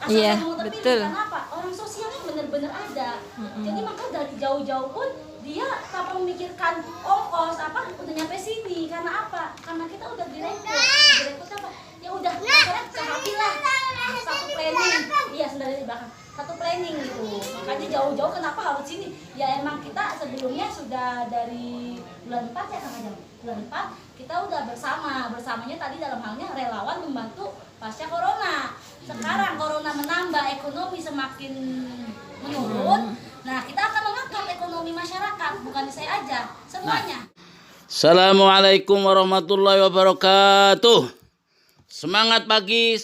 asal Iya, mau terpilih. betul. Karena apa? Orang sosialnya benar-benar ada. Jadi maka dari jauh-jauh pun dia tanpa memikirkan ongkos apa udah nyampe sini. Karena apa? Karena kita udah direkrut apa? Ya udah karena sehatilah satu planning. Iya, sebenarnya di belakang satu planning gitu. Makanya jauh-jauh kenapa harus sini? Ya emang kita sebelumnya sudah dari bulan 4 ya Kang Ajeng. Bulan 4 kita udah bersamanya tadi dalam halnya relawan membantu pasca corona. Sekarang corona menambah, ekonomi semakin menurun. Nah, kita akan mengangkat ekonomi masyarakat, bukan saya aja, semuanya. Assalamualaikum warahmatullahi wabarakatuh. Semangat pagi,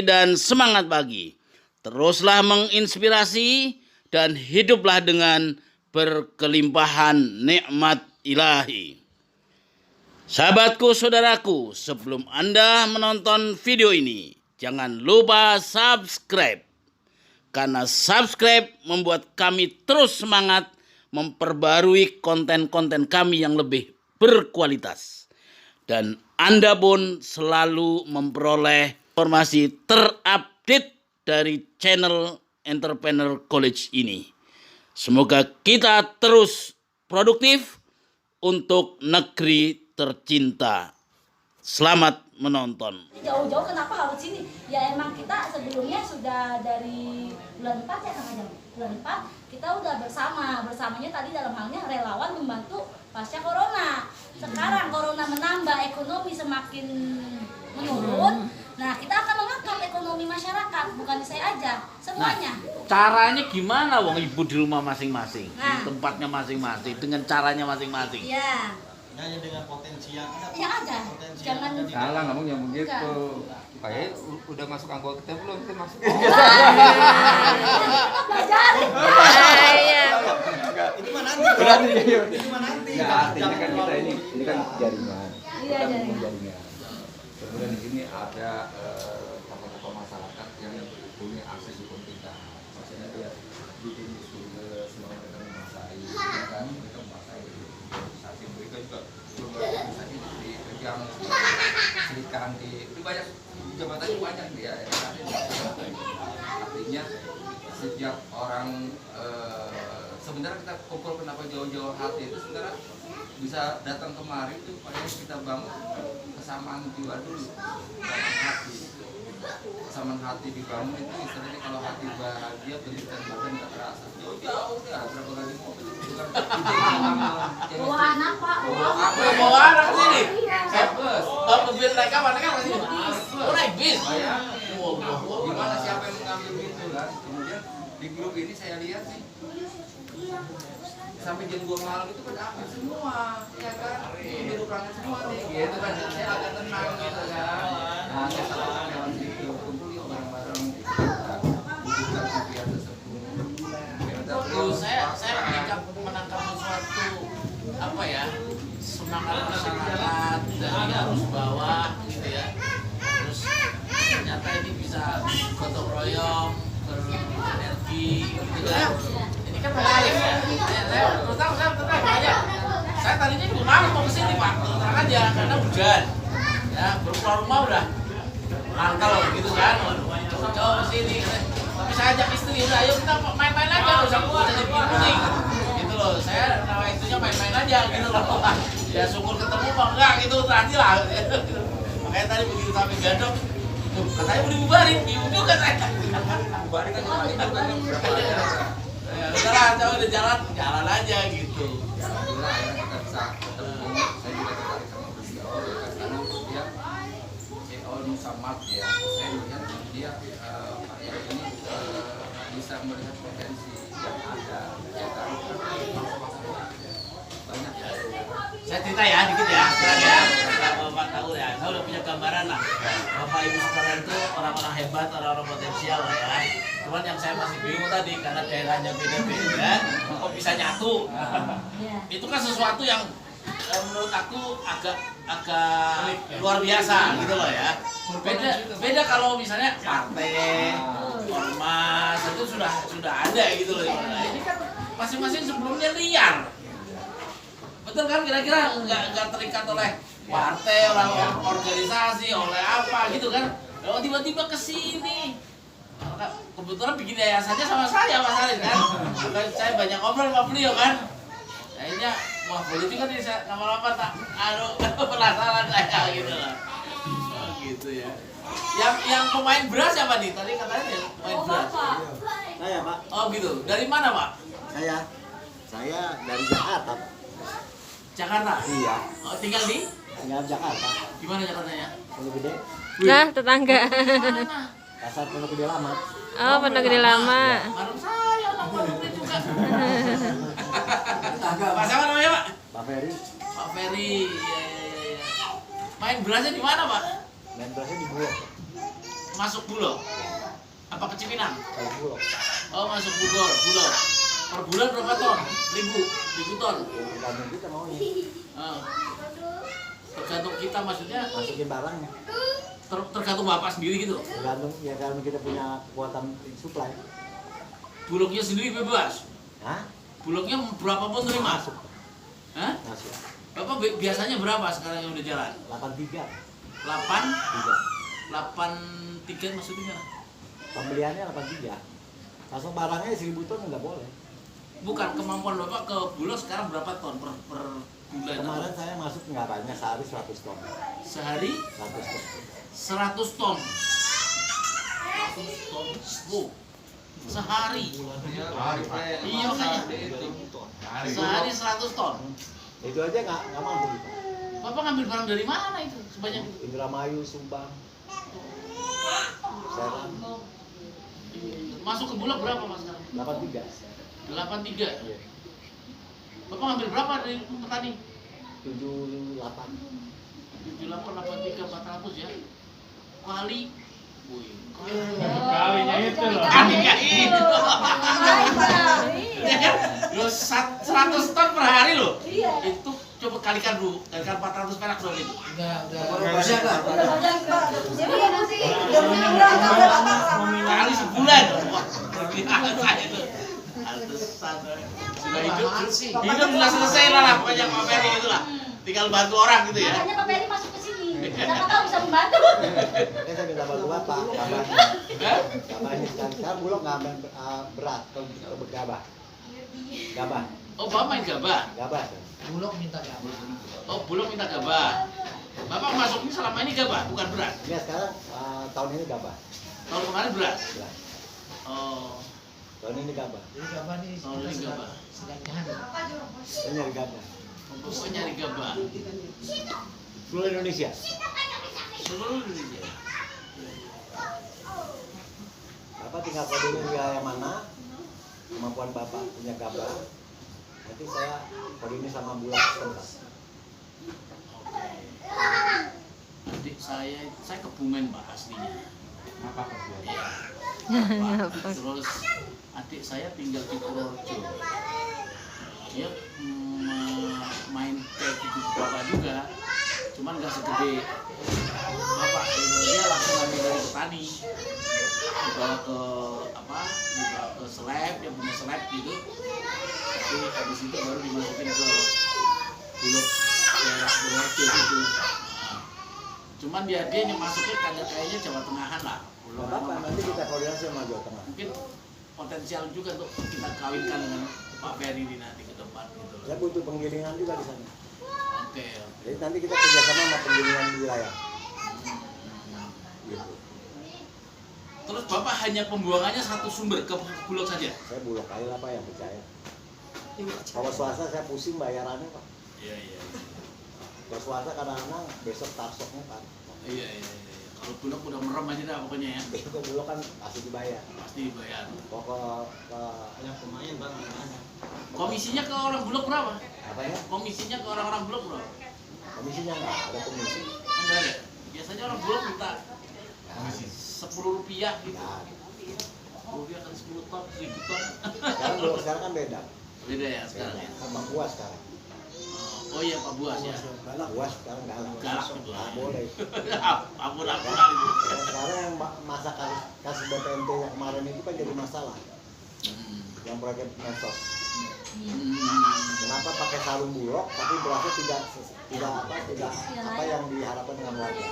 dan semangat pagi. Teruslah menginspirasi dan hiduplah dengan berkelimpahan nikmat ilahi. Sahabatku, saudaraku, sebelum Anda menonton video ini, jangan lupa subscribe. Karena subscribe membuat kami terus semangat memperbarui konten-konten kami yang lebih berkualitas. Dan Anda pun selalu memperoleh informasi terupdate dari channel Entrepreneur College ini. Semoga kita terus produktif untuk negeri tercinta. Selamat menonton. Jauh-jauh kenapa harus sini? Ya emang kita sebelumnya sudah dari bulan 4 ya Kang Ajeng. Bulan 4 kita udah bersamanya tadi dalam halnya relawan membantu pasca corona. Sekarang corona menambah, ekonomi semakin menurun. Nah, kita akan mengangkat ekonomi masyarakat, bukan saya aja, semuanya. Caranya gimana wong ibu di rumah masing-masing, di Nah. tempatnya masing-masing, dengan caranya masing-masing. Iya. Hanya dengan potensi yang Yang ada. Jangan Salah ngomongnya begitu. Kayak udah masuk anggota kita belum? Kita masuk. belajar. Iya. itu mah nanti. Berarti Itu mah nanti. ya artinya kan kita ini kan jaringan. Iya, Kita jaringan. membangun jaringan. Kemudian di sini ada tokoh-tokoh masyarakat yang punya akses hukum kita. Maksudnya dia bikin isu ke semua mereka menguasai, ya kan? Mereka menguasai organisasi mereka juga organisasi di pegang serikan di banyak jabatannya banyak dia. Ya, kan? Artinya setiap orang sebenarnya kita kumpul kenapa jauh-jauh hati itu sebenarnya bisa datang kemari itu supaya kita bangun kesamaan jiwa dulu, kesamaan hati. Kesamaan hati dibangun itu istilahnya kalau hati bahagia pendidikan badan nggak terasa. Jauh-jauh dah berapa kali mobil itu kan Bawa anak, Pak. Bawa anak sini. Bus. Oh, mobil naik apa? Naik apa sih? Oh, naik bis. Gimana siapa yang mengambil itu kan? Kemudian di grup ini saya lihat nih sampai jam 2 malam itu pada aktif semua, ya kan? Ini berangkat semua nih, gitu kan? Saya agak tenang gitu kan? Nah, saya salah lewat situ, kumpul yuk bareng-bareng. Butuhkan kegiatan tersebut. Terus saya menangkap sesuatu apa ya, semangat masyarakat dari arus bawah gitu ya. Terus ternyata ini bisa gotong royong, berenergi gitu kan. Ini kan menarik ya. Saya terang aja. Saya tadinya juga malas mau kesini Pak, terang aja karena hujan. Ya, berupa rumah udah mangkal gitu kan. Coba kesini. Tapi saya ajak istri, udah ayo kita main-main aja, nggak usah keluar dari kuning. Gitu loh, saya nama itunya main-main aja gitu loh. Ya syukur ketemu apa enggak gitu, nanti lah. Makanya tadi begitu sampai gadok, tuh katanya mau dibubarin, bingung juga saya. Bubarin kan cuma itu kan berapa ya? Ya udah lah, saya udah jalan aja gitu. Alhamdulillah ya kita bisa ketemu. Saya juga tertarik sama beliau ya kan, karena dia CEO Nusamart ya. Saya melihat dia Pak Yai ini bisa melihat potensi yang ada ya kan. Banyak ya. Saya cerita ya dikit ya, sekarang ya, Bapak tahu ya, saya udah punya gambaran lah. Bapak Ibu sekalian itu orang-orang hebat, orang-orang potensial lah ya. Cuman yang saya masih bingung tadi karena daerahnya beda-beda, kok bisa nyatu. Itu kan sesuatu yang menurut aku agak luar biasa gitu loh ya. Beda kalau misalnya partai, ormas itu sudah ada gitu loh. Nah, ini kan masing-masing sebelumnya liar. Betul kan, kira-kira nggak terikat oleh partai, oleh organisasi, oleh apa gitu kan. Kalau tiba-tiba ke sini Karena kebetulan bikin yayasannya sama saya Mas Alin kan. Saya banyak ngobrol sama beliau kan. Akhirnya wah boleh juga nih lama-lama tak penasaran saya gitu lah. Oh, gitu ya. Yang pemain beras siapa nih? Tadi katanya ya pemain Oh, beras. Bapak. Saya Pak. Oh gitu. Dari mana Pak? Saya dari Jakarta Pak. Jakarta. Iya. Oh, tinggal di? Tinggal di Jakarta. Gimana Jakartanya? Pondok Gede. Nah, tetangga. Mana? Pasar Pondok Gede lama. Oh, Pondok Gede lama. Bareng saya orang Pondok Gede juga. Pak siapa namanya Pak? Pak Ferry. Pak Ferry. Iya. Main berasnya di mana Pak? Main berasnya di Bulog. Masuk Bulog. Apa ke Cipinang? Kalau Bulog. Oh masuk Bulog. Per bulan berapa ton? Ribu ton. Tergantung kita maunya. Oh. Tergantung kita maksudnya Masukin barangnya. tergantung Bapak sendiri gitu. Tergantung ya kalau kita punya kekuatan supply. Bulognya sendiri bebas. Hah? Bulognya berapapun terima. Masuk. Hah? Masuk. Bapak biasanya berapa sekarang yang udah jalan? 83. 8 3. 83 maksudnya? Pembeliannya 83. Langsung barangnya 1000 ton nggak boleh. Bukan kemampuan Bapak ke Bulog sekarang berapa ton per bulan? Kemarin saya masuk nggak banyak sehari 100 ton. Sehari 100 ton. 100 ton. 100 ton. Wow. Sehari. Iya makanya. Sehari 100 ton. Itu aja nggak mampu kita. Bapak ngambil barang dari mana itu sebanyak itu? Indramayu, Subang, Serang, Masuk ke Bulog berapa Mas sekarang? 83. 83. Iya. Bapak ngambil berapa dari petani? 78. 78, 83, 400 ya. Kali. Wih. Kalinya itu loh. Kalinya itu. Iya. Lo 100 ton per hari loh. Iya. Itu coba kalikan dulu, kalikan 400 perak dong itu. Kali sebulan. Wah, biasa itu. Pantesan. Sudah hidup sudah selesai lah pokoknya Pak Ferry itu lah. Tinggal bantu orang gitu ya. Makanya Pak Ferry masuk ke sini. Siapa tahu bisa membantu. Ini saya minta bantu Bapak, gabahnya. Hah? Gabahnya sekarang Bulog nggak ambil berat, kalau bergabah. Gabah, Oh, Bapak main gabah. gabah. Oh, Bulog minta gabah. Bapak masuknya selama ini gabah, bukan beras. Ini sekarang tahun ini gabah. Tahun kemarin beras. Beras. Oh, Tahun ini gabah. tahun ini gabah. Saya nyari gabah. Oh, nyari gabah. Seluruh Indonesia. Seluruh Indonesia. Bapak tinggal kodein wilayah mana, kemampuan Bapak punya gabah. Nanti saya kodein sama Bulog setempat. Adik saya Kebumen Pak aslinya. Apa Pak? Iya. Terus adik saya tinggal di Purworejo. Dia main kayak gitu Bapak juga, cuman nggak segede Bapak. Dia langsung ambil dari petani, dibawa ke dibawa ke slab, yang punya slab gitu. Tapi habis itu baru dimasukin ke Bulog daerah Purworejo gitu. Cuman dia yang masuknya kayaknya Jawa Tengahan lah. Nggak apa-apa, nanti kita koordinasi sama Jawa Tengah. Mungkin potensial juga untuk kita kawinkan dengan Pak Ferry di nanti ke depan gitu loh. Saya butuh penggilingan juga di sana. Oke. Jadi nanti kita kerjasama sama penggilingan di wilayah. Gitu. Terus Bapak hanya pembuangannya satu sumber ke Bulog saja? Saya Bulog aja lah Pak yang percaya. Kalau swasta saya pusing bayarannya Pak. Iya. Kalau swasta kadang-kadang besok tarsoknya Pak. Iya. Kalau Bulog udah merem aja dah pokoknya ya. Itu Bulog kan pasti dibayar. Pasti dibayar. Pokok Yang pemain bang, Komisinya ke orang Bulog berapa? apa ya? Komisinya ke orang-orang Bulog berapa? Komisinya nggak ada komisi. Enggak ada. Biasanya orang Bulog minta Rp10 gitu. Nggak ada. Dia kan 10 ton, 1000 ton. Sekarang Bulog sekarang kan beda. Beda ya sekarang ya. Sama Buas sekarang. Oh iya Pak Buas ya. Buas sekarang galak. Galak gitu. Nggak boleh. Ampun. Dan sekarang yang masa kasus BPNT yang kemarin itu kan jadi masalah. Yang proyek Mensos. Kenapa pakai sarung Bulog tapi berasnya tidak apa yang diharapkan dengan warga.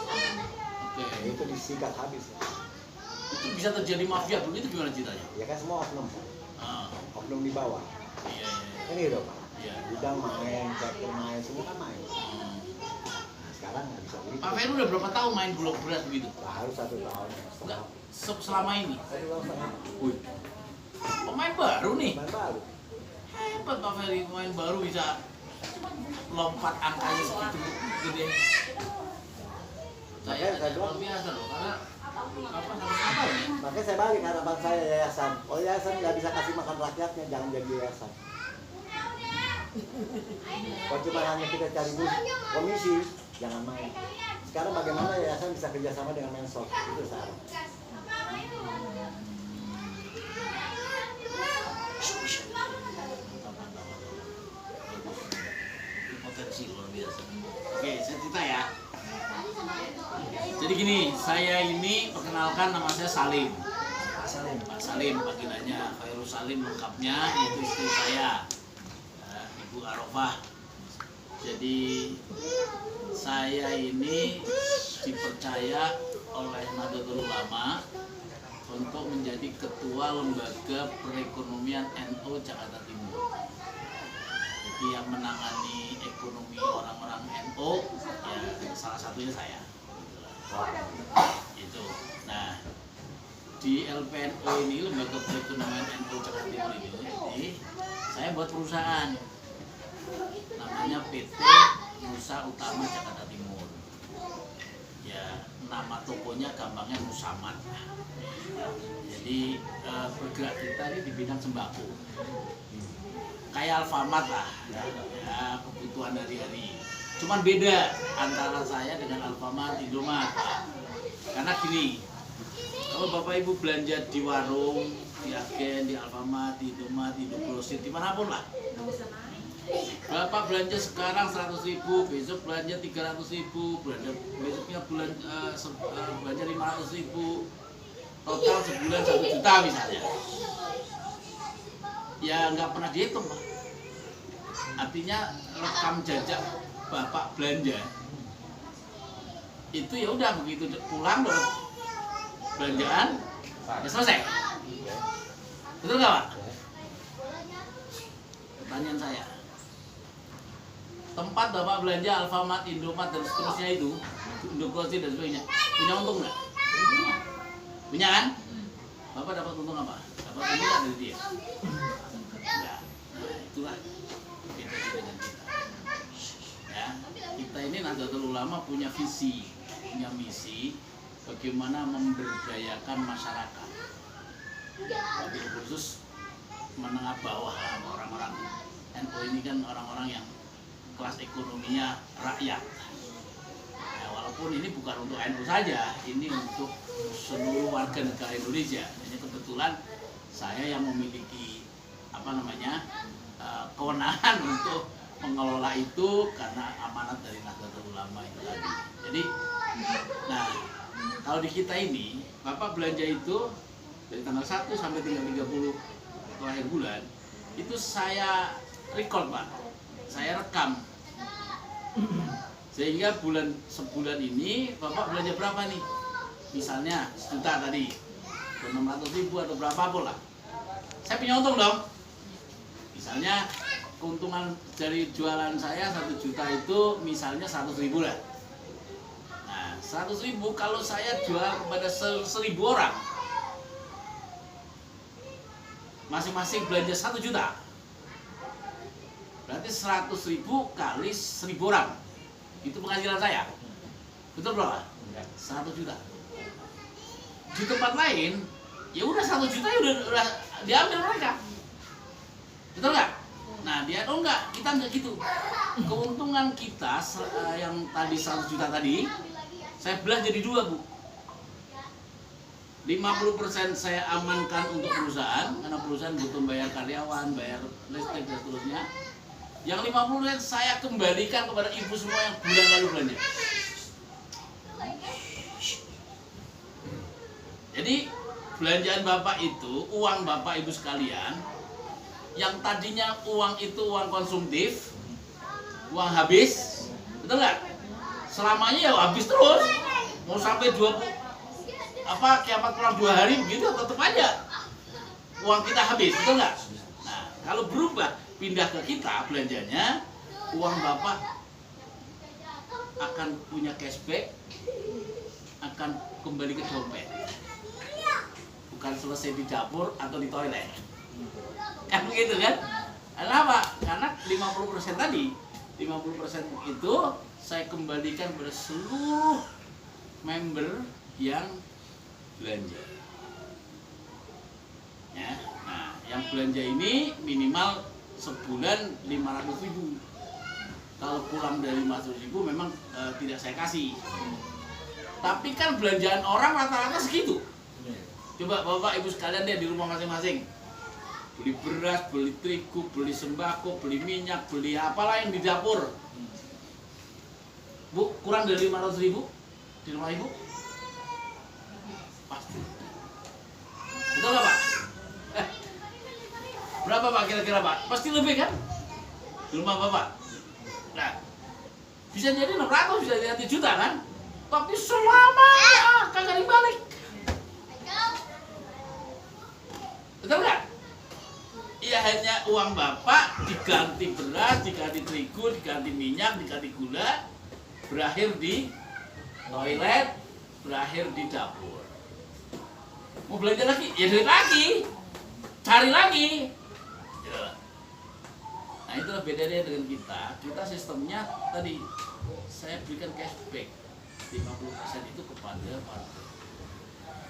Oke. Itu disikat habis. itu bisa terjadi mafia begitu, gimana ceritanya? Ya kan semua oknum. Ah, Oknum di bawah. iya, Kan gitu Pak. iya. Gudang main, sektor main, semua kan main. Nah, sekarang nggak bisa begitu. Pak Feru udah berapa tahun main Bulog beras begitu? Baru 1 tahun. Enggak, selama ini. 1 tahun setengah. Wih, pemain baru nih. Main baru. Hebat Pak Ferry, pemain baru bisa lompat angkanya segitu gede. Saya luar biasa loh, karena apa ya? Makanya saya balik harapan saya yayasan. Oh yayasan nggak bisa kasih makan rakyatnya, jangan jadi yayasan. Kalau cuma hanya kita cari komisi, jangan main. Sekarang bagaimana yayasan bisa kerjasama dengan Mensos, itu salah. Potensi luar biasa. Oke, saya cerita ya. Jadi gini, saya ini perkenalkan, nama saya Salim. Pak Salim panggilannya, Khairul Salim lengkapnya, itu istri saya, Ibu Arofah. Jadi saya ini dipercaya oleh Nahdlatul Ulama untuk menjadi ketua lembaga perekonomian NU Jakarta Timur. Jadi yang menangani ekonomi orang-orang NU ya salah satunya saya. Itu. Nah, di LPNU ini, lembaga perekonomian NU Jakarta Timur ini, saya buat perusahaan namanya PT Nusa Utama Jakarta Timur. Ya, nama tokonya gampangnya Nusamat. Jadi bergerak kita ini di bidang sembako, kayak Alfamart lah, ya, kebutuhan hari-hari. Cuman beda antara saya dengan Alfamart, Indomart, karena gini, kalau Bapak Ibu belanja di warung, di agen, di Alfamart, di Indomart, di Indogrocery, dimanapun lah, Bapak belanja sekarang 100.000, besok belanja 300.000, besoknya belanja 500.000, total sebulan 1 juta misalnya. Ya nggak pernah dihitung Pak. Artinya rekam jejak Bapak belanja itu ya udah begitu pulang dapat belanjaan ya selesai. Betul nggak Pak? Pertanyaan saya, tempat Bapak belanja Alfamart, Indomart dan seterusnya itu, Indogrocery dan sebagainya, punya untung nggak? Punya kan? Bapak dapat untung apa? Dapat untung nggak dari dia? Enggak. Nah, itulah beda dengan kita. Ya, kita ini Nahdlatul Ulama punya visi, punya misi, bagaimana memberdayakan masyarakat. Tapi khusus menengah bawah lah, orang-orang NU ini kan orang-orang yang kelas ekonominya rakyat. Ya, walaupun ini bukan untuk NU saja, ini untuk seluruh warga negara Indonesia. Ini kebetulan saya yang memiliki kewenangan untuk mengelola itu karena amanat dari Nahdlatul Ulama itu tadi. Jadi, nah kalau di kita ini Bapak belanja itu dari tanggal 1 sampai 30 akhir bulan itu saya record Pak, saya rekam. Sehingga sebulan ini Bapak belanja berapa nih? Misalnya 1 juta tadi, 600.000 atau berapapun lah. Saya punya untung dong. Misalnya keuntungan dari jualan saya 1 juta itu misalnya 100.000 lah. Nah 100.000 kalau saya jual kepada 1.000 orang, masing-masing belanja 1 juta. Berarti 100.000 kali 1.000 orang. Itu penghasilan saya. Betul berapa? 1 juta. Di tempat lain, ya udah 1 juta ya udah diambil mereka. Betul nggak? Nah dia enggak, kita enggak gitu. Keuntungan kita yang tadi 100 juta tadi, saya belah jadi 2 Bu. 50% saya amankan untuk perusahaan, karena perusahaan butuh bayar karyawan, bayar listrik dan seterusnya. Yang 50% saya kembalikan kepada ibu semua yang bulan lalu belanja. Jadi belanjaan Bapak itu, uang Bapak Ibu sekalian, yang tadinya uang itu uang konsumtif, uang habis, betul nggak? Selamanya ya habis terus, mau sampai 20 kiamat pulang 2 hari begitu tetap aja uang kita habis, betul nggak? Nah, kalau berubah pindah ke kita belanjanya, uang bapak akan punya cashback, akan kembali ke dompet, bukan selesai di dapur atau di toilet, kan begitu kan? Kenapa? Karena 50% tadi, 50% itu saya kembalikan pada seluruh member yang belanja. Ya, nah, yang belanja ini minimal sebulan 500.000. Kalau kurang dari 500.000 memang tidak saya kasih. Tapi kan belanjaan orang rata-rata segitu. Coba bapak ibu sekalian deh di rumah masing-masing. Beli beras, beli terigu, beli sembako, beli minyak, beli apalah yang di dapur. Bu, kurang dari 500.000 di rumah ibu? Pasti. Betul nggak Pak? Berapa Pak kira-kira Pak? Pasti lebih kan? Di rumah Bapak. Nah, bisa jadi 600, bisa jadi 1 juta kan? Tapi selamanya kagak dibalik. Betul nggak? Ya hanya uang Bapak diganti beras, diganti terigu, diganti minyak, diganti gula, berakhir di toilet, berakhir di dapur. Mau belanja lagi? Ya duit lagi, cari lagi. Nah itulah bedanya dengan kita. Kita sistemnya tadi saya berikan cashback 50% itu kepada partai.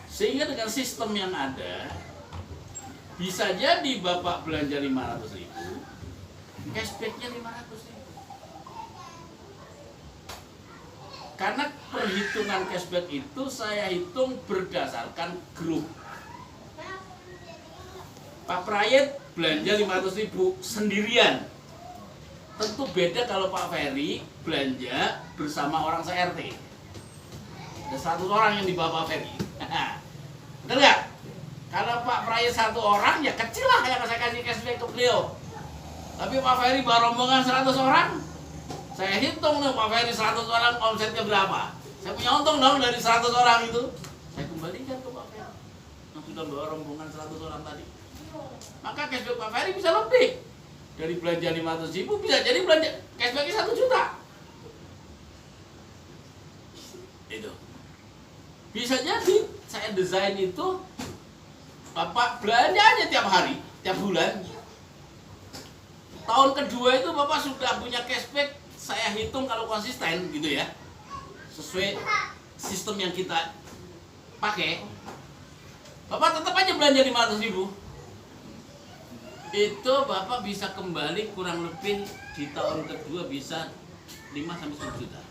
Sehingga dengan sistem yang ada bisa jadi bapak belanja 500.000, cashbacknya 500.000. Karena perhitungan cashback itu saya hitung berdasarkan grup. Pak Prayet belanja 500.000 sendirian. Tentu beda kalau Pak Ferry belanja bersama orang se-RT. Ada 100 orang yang dibawa Pak Ferry. Betul nggak? Kalau Pak Prayet 1 orang ya kecil lah yang saya kasih cashback ke beliau. Tapi Pak Ferry bawa rombongan 100 orang. Saya hitung nih Pak Ferry 100 orang omsetnya berapa. Saya punya untung dong dari 100 orang itu. Saya kembalikan ke Pak Ferry yang sudah bawa rombongan 100 orang tadi. Maka cashback Pak Ferry bisa lebih. Dari belanja 500.000 bisa jadi belanja cashbacknya 1 juta. Itu. Bisa jadi saya desain itu Bapak belanja aja tiap hari, tiap bulan. Tahun kedua itu Bapak sudah punya cashback, saya hitung kalau konsisten gitu ya. Sesuai sistem yang kita pakai. Bapak tetap aja belanja 500.000. Itu Bapak bisa kembali kurang lebih di tahun kedua bisa 5-10 juta.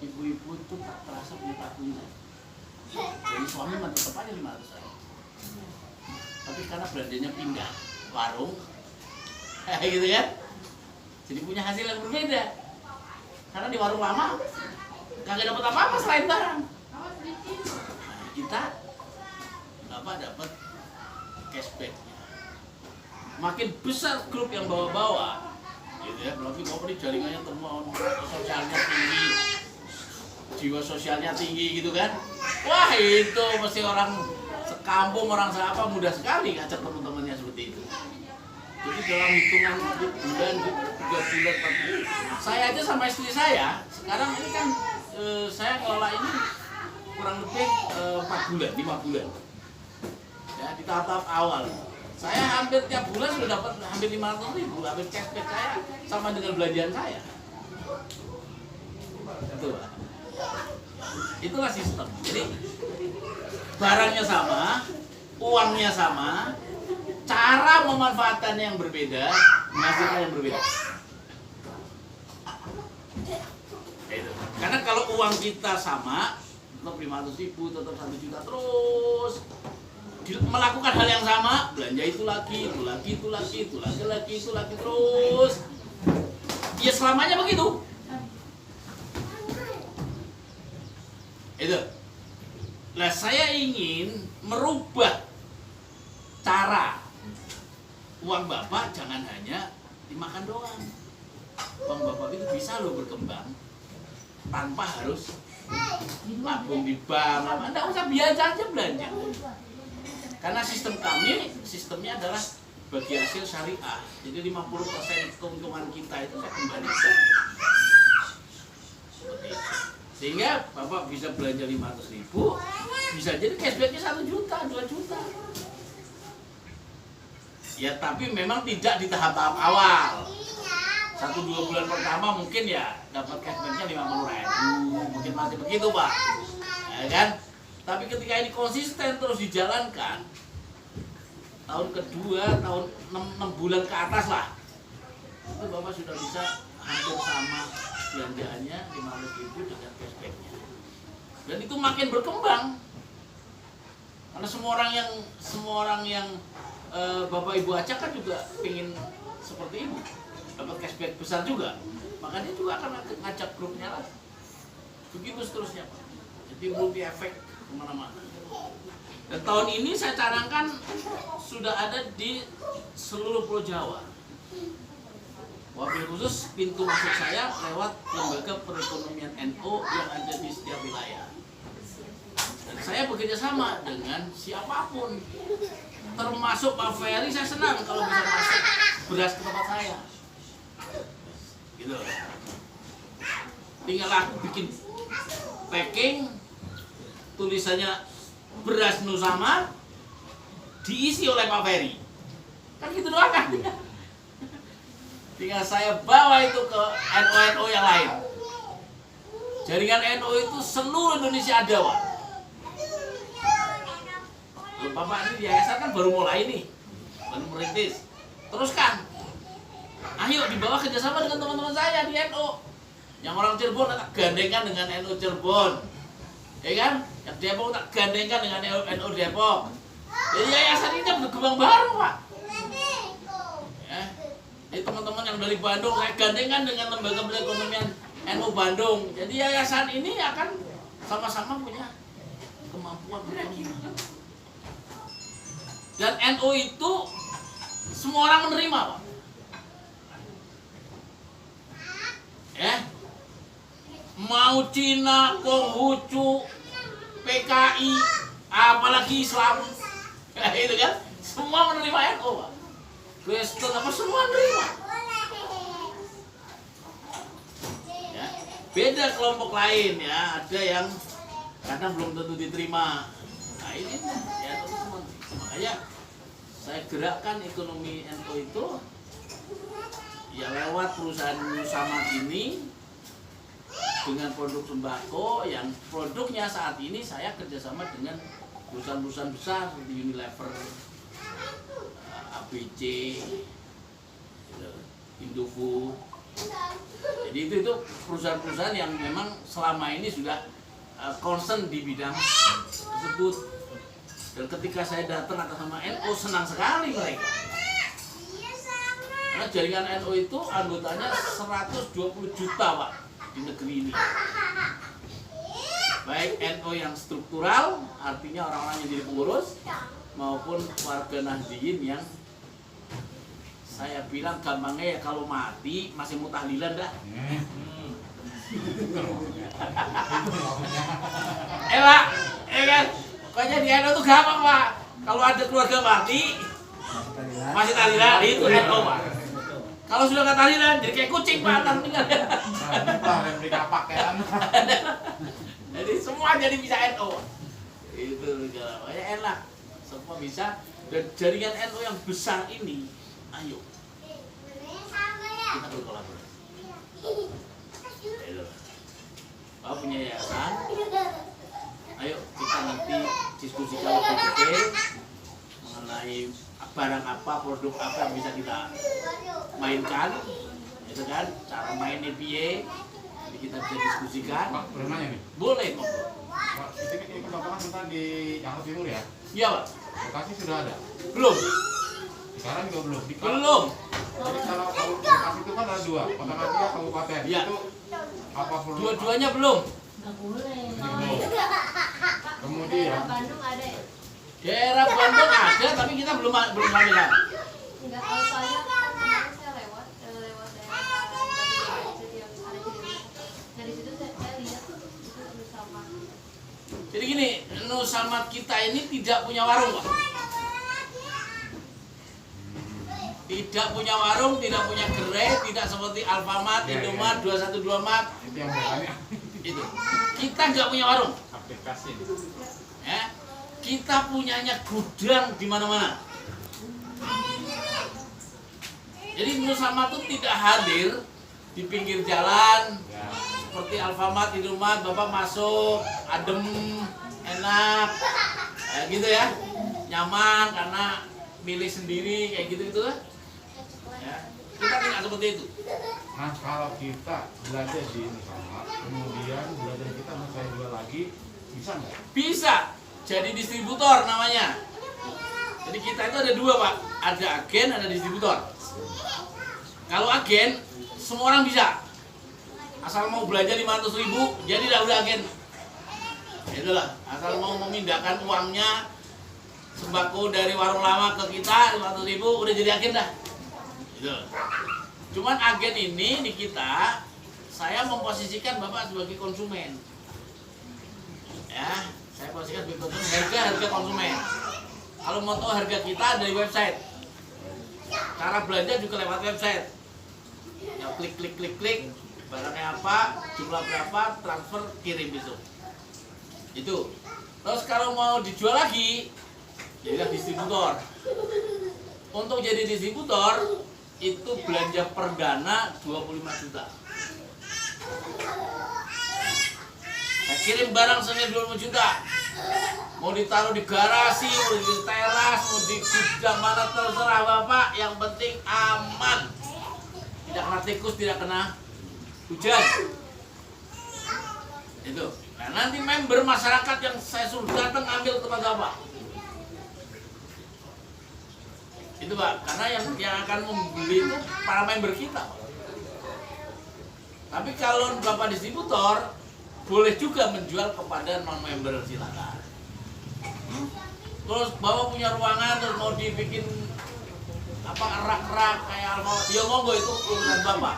Ibu-ibu itu tak terasa punya tabungan. Jadi suami mah tetap aja 500 aja. Tapi karena belanjanya pindah warung, gitu kan? Jadi punya hasil yang berbeda. Karena di warung lama kagak dapat apa-apa selain barang. Nah, kita dapat cashbacknya. Makin besar grup yang bawa-bawa, gitu ya. Berarti kompeni jaringannya teman, sosialnya tinggi, jiwa sosialnya tinggi gitu kan. Wah itu mesti orang sekampung, orang seapa mudah sekali ngajak teman-temannya seperti itu. Jadi dalam hitungan bulan, 3 bulan, 4 bulan, saya aja sama istri saya sekarang ini kan saya ngelola ini kurang lebih 4 bulan, 5 bulan ya, di tahap awal saya hampir tiap bulan sudah dapat hampir 500.000, hampir cashback saya sama dengan belanjaan saya. Itulah sistem. Jadi barangnya sama, uangnya sama, cara memanfaatkannya yang berbeda, menghasilkan yang berbeda. Itu. Karena kalau uang kita sama, tetap 500.000, tetap 1 juta terus melakukan hal yang sama, belanja itu lagi terus. Ya selamanya begitu. Itu. Nah, saya ingin merubah cara uang Bapak jangan hanya dimakan doang. Uang Bapak itu bisa loh berkembang tanpa harus nabung di bank. Anda usah biasa aja belanja. Karena sistem kami, sistemnya adalah bagi hasil syariah. Jadi 50% keuntungan kita itu saya kembalikan. Seperti itu. Sehingga Bapak bisa belanja 500.000, bisa jadi cashbacknya 1 juta, 2 juta. Ya tapi memang tidak di tahap-tahap awal. 1-2 bulan pertama mungkin ya dapat cashbacknya 50.000, mungkin masih begitu Pak, ya kan? Tapi ketika ini konsisten terus dijalankan, tahun kedua, tahun 6 bulan ke atas lah, itu Bapak sudah bisa hampir sama belanjaannya 500.000 dengan cashbacknya. Dan itu makin berkembang, karena semua orang yang Bapak Ibu ajak kan juga ingin seperti ini, dapat cashback besar juga, makanya juga akan ngajak grupnya lah, begitu seterusnya Pak. Jadi multi efek kemana-mana. Dan tahun ini saya canangkan sudah ada di seluruh Pulau Jawa. Wabil khusus pintu masuk saya lewat lembaga perekonomian NU yang ada di setiap wilayah. Dan saya bekerja sama dengan siapapun, termasuk Pak Ferry. Saya senang kalau bisa masuk beras ke tempat saya. Gitu. Tinggal aku bikin packing, tulisannya beras Nusamar, diisi oleh Pak Ferry. Kan gitu doang kan? Tinggal saya bawa itu ke NU yang lain. Jaringan NU itu seluruh Indonesia ada, Pak. Loh, Bapak ini di yayasan kan baru mulai nih, baru merintis. Teruskan. Ayo dibawa kerjasama dengan teman-teman saya di NU. Yang orang Cirebon tak gandengan dengan NU Cirebon, ya kan? Yang Depok tak gandengan dengan NU Depok. Jadi yayasan ini berkembang baru, Pak. Ya. Jadi teman-teman yang dari Bandung saya gandengan dengan lembaga perekonomian NU Bandung. Jadi yayasan ini akan sama-sama punya kemampuan berekonomi. Dan NU itu semua orang menerima, Pak. Ya. Mau Cina, Konghucu, PKI, apalagi Islam, itu kan semua menerima NU, Pak. Kristen apa semua menerima. Ya. Beda kelompok lain ya, ada yang kadang belum tentu diterima. Nah ini ya teman-teman, makanya saya gerakkan ekonomi NU itu ya lewat perusahaan Nusamar ini dengan produk sembako yang produknya saat ini saya kerjasama dengan perusahaan-perusahaan besar seperti Unilever, ABC, Indofood. Jadi itu perusahaan-perusahaan yang memang selama ini sudah concern di bidang tersebut. Dan ketika saya datang atas nama NU, senang sekali mereka. Karena jaringan NU itu anggotanya 120 juta, Pak, di negeri ini. Baik NU yang struktural, artinya orang-orang yang jadi pengurus, maupun warga Nahdliyin yang saya bilang gampangnya ya kalau mati masih mau tahlilan dah. Pak, kan? Pokoknya di NU itu gampang, Pak. Kalau ada keluarga mati masih tahlilan, itu NU, Pak. Kalau sudah nggak tahlilan, jadi kayak kucing, Pak, tinggal. Jadi semua jadi bisa NU. Itu makanya enak. Semua bisa. Dan jaringan NU yang besar ini, ayo kita berkolaborasi. Bapak punya yayasan, ayo kita nanti diskusikan lebih detail mengenai barang apa, produk apa yang bisa kita mainkan, itu kan, cara mainnya piye, jadi kita bisa diskusikan. Pak, boleh nanya nih? Boleh, Pak. Pak, ini Bapak kan bukan di Jakarta Timur ya? Iya, Pak. Bekasi sudah ada? Belum. Sekarang juga belum? Belum. Jadi kalau Bekasi itu kan ada dua, Kota Madia, Kabupaten. Iya. Itu apa perlu? Dua-duanya belum. Nggak boleh. Belum. Kemudian, Bandung ada ya? Daerah Bandung ada, tapi kita belum laminan. Enggak, kalau soalnya kemarin saya lewat daerah Batu Gede yang ada Ciliwung. Nah di situ saya lihat Jadi gini, Nusamad kita ini tidak punya warung, Pak. Tidak punya warung, tidak punya gerai, tidak seperti Alfamart, Indomaret, 212 Mart. Itu yang bertanya. Itu. Kita nggak punya warung. Aplikasi. Ya. Kita punyanya gudang di mana-mana. Jadi Nusamad itu tidak hadir di pinggir jalan seperti Alfamart, Indomaret, Bapak masuk adem, enak, kayak gitu ya, nyaman karena milih sendiri kayak gitu lah. Ya. Kita tidak seperti itu. Nah, kalau kita belajar di Nusamad, kemudian belajar kita mau saya jual lagi, bisa nggak? Bisa jadi distributor namanya. Jadi kita itu ada dua, Pak, ada agen, ada distributor. Kalau agen, semua orang bisa. Asal mau belanja 500.000, jadi udah agen. Itulah, asal mau memindahkan uangnya sembako dari warung lama ke kita 500.000, udah jadi agen dah. Gitu. Cuman agen ini di kita, saya memposisikan Bapak sebagai konsumen. Ya, saya posisikan sebagai konsumen, harga konsumen. Kalau mau tahu harga kita dari website. Cara belanja juga lewat website. Ya klik, barangnya apa, jumlah berapa, transfer, kirim besok. Itu. Terus kalau mau dijual lagi, jadilah distributor. Untuk jadi distributor, itu belanja perdana 25 juta. Saya kirim barang senilai 25 juta. Mau ditaruh di garasi, mau di teras, mau di gudang mana terserah Bapak, yang penting aman. Tidak kena tikus, tidak kena hujan. Itu. Nah, nanti member masyarakat yang saya suruh datang ambil tempat Bapak. Itu Pak, karena yang akan membeli itu para member kita, Pak. Tapi kalau Bapak distributor, boleh juga menjual kepada non-member, silakan. Terus Bapak punya ruangan, terus mau dibikin apa rak-rak kayak Alfamart, ya monggo, itu urusan Bapak.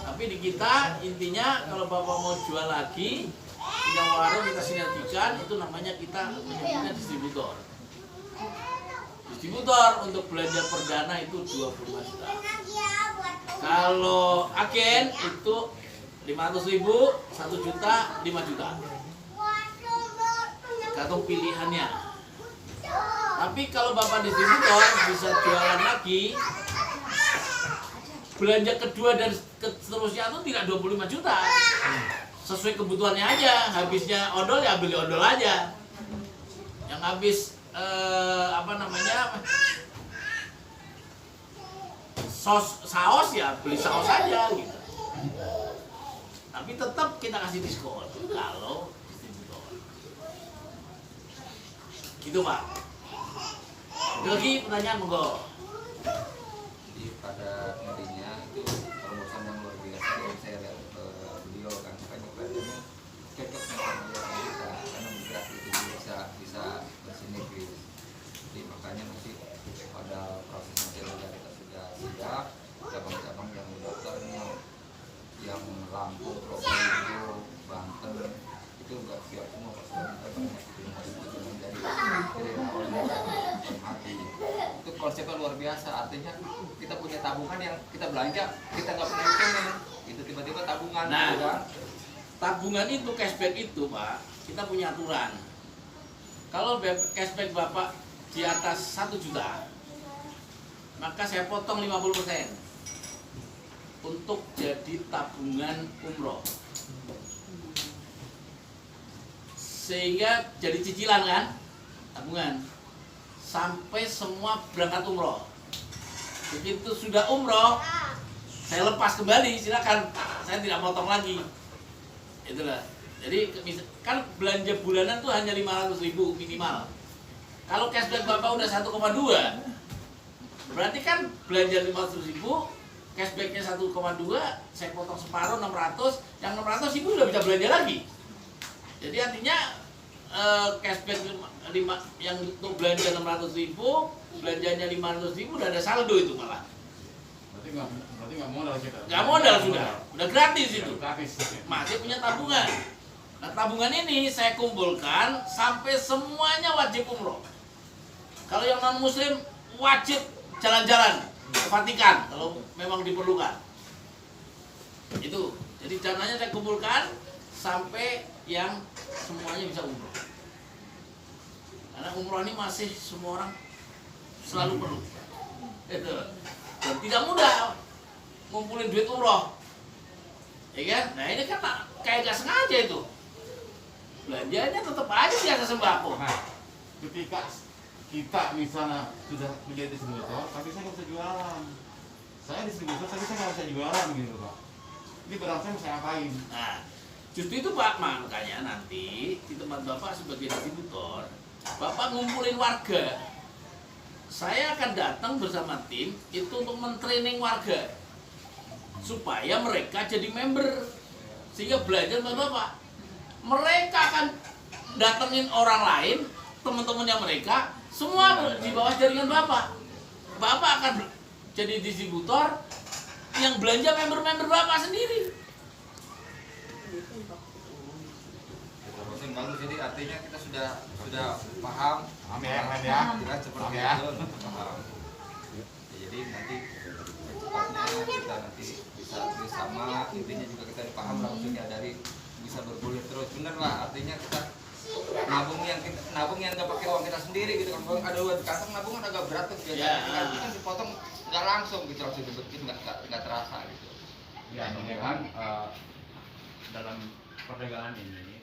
Tapi di kita intinya kalau Bapak mau jual lagi, punya warung kita sinergikan, itu namanya kita menyebutnya distributor. Distributor untuk belanja perdana itu 25 juta. Kalau agen itu 500.000, 1 juta, 5 juta. Tergantung pilihannya. Tapi kalau Bapak distributor bisa jualan lagi, belanja kedua dan seterusnya itu tidak 25 juta. Sesuai kebutuhannya aja. Habisnya odol ya beli odol aja. Yang habis saus ya beli saus aja gitu. Tapi tetap kita kasih diskon kalau distributor. Gitu Pak. Ada lagi pertanyaan monggo. Jadi pada intinya itu perumusan yang luar biasa yang saya lihat beliau kan makanya kelihatannya cocok sama kita karena bergerak itu bisa bersinergi. Jadi makanya nanti pada proses nanti kita sudah siap, cabang-cabang yang mendaftarnya yang Lampung, Probolinggo, Banten itu udah siap semua pasukan kita banyak dari awalnya hati. Itu konsepnya luar biasa, artinya kita punya tabungan yang kita belanja kita nggak pernah hitungin, itu tiba-tiba tabungan. Nah, gitu kan? tabungan itu cashback itu Pak, kita punya aturan. Kalau cashback Bapak di atas 1 juta, maka saya potong 50% untuk jadi tabungan umroh. Sehingga jadi cicilan kan, tabungan. Sampai semua berangkat umroh. Begitu sudah umroh, saya lepas kembali, silakan. Saya tidak potong lagi. Itulah. Jadi kan belanja bulanan tuh hanya 500.000 minimal. Kalau cashback Bapak udah 1,2, berarti kan belanja 500.000, cashbacknya 1,2, saya potong separuh 600, yang 600 Ibu udah bisa belanja lagi. Jadi artinya cashback yang untuk belanja 600.000, belanjanya 500.000 udah ada saldo itu malah. Berarti nggak modal kita. Nggak modal sudah gratis itu. Gratis. Masih punya tabungan. Nah, tabungan ini saya kumpulkan sampai semuanya wajib umroh. Kalau yang non muslim wajib jalan-jalan ke Vatikan kalau memang diperlukan. Itu. Jadi dananya saya kumpulkan sampai yang semuanya bisa umroh. Karena umroh ini masih semua orang selalu perlu. Itu. Dan tidak mudah ngumpulin duit umroh. Ya kan? Nah ini kan kayak gak sengaja itu. Belanjanya tetap aja biasa sembako. Nah, ketika kita misalnya sudah menjadi distributor, tapi saya nggak bisa jualan. Saya distributor, tapi saya nggak bisa jualan gitu Pak. Ini barang saya mau saya apain? Nah, justru itu Pak, makanya nanti di tempat Bapak sebagai distributor, Bapak ngumpulin warga. Saya akan datang bersama tim itu untuk mentraining warga supaya mereka jadi member sehingga belajar sama Bapak. Mereka akan datengin orang lain, teman-temannya mereka, semua di bawah jaringan Bapak. Bapak akan jadi distributor yang belanja member-member Bapak sendiri. Promosi bagus, jadi artinya kita sudah paham. Paham ya, Mas ya? Kan seperti Paham ya? itu. Paham. Ya, jadi nanti secepatnya kita nanti bisa bersama, intinya juga kita paham lah maksudnya dari bisa bergulir terus. Bener lah, artinya kita nabung yang nggak pakai uang kita sendiri gitu kan. Kalau ada uang di kantong nabung kan agak berat tuh biasanya. Kan dipotong nggak langsung gitu, langsung dibetin nggak terasa gitu. Ya, ini kan dalam perdagangan ini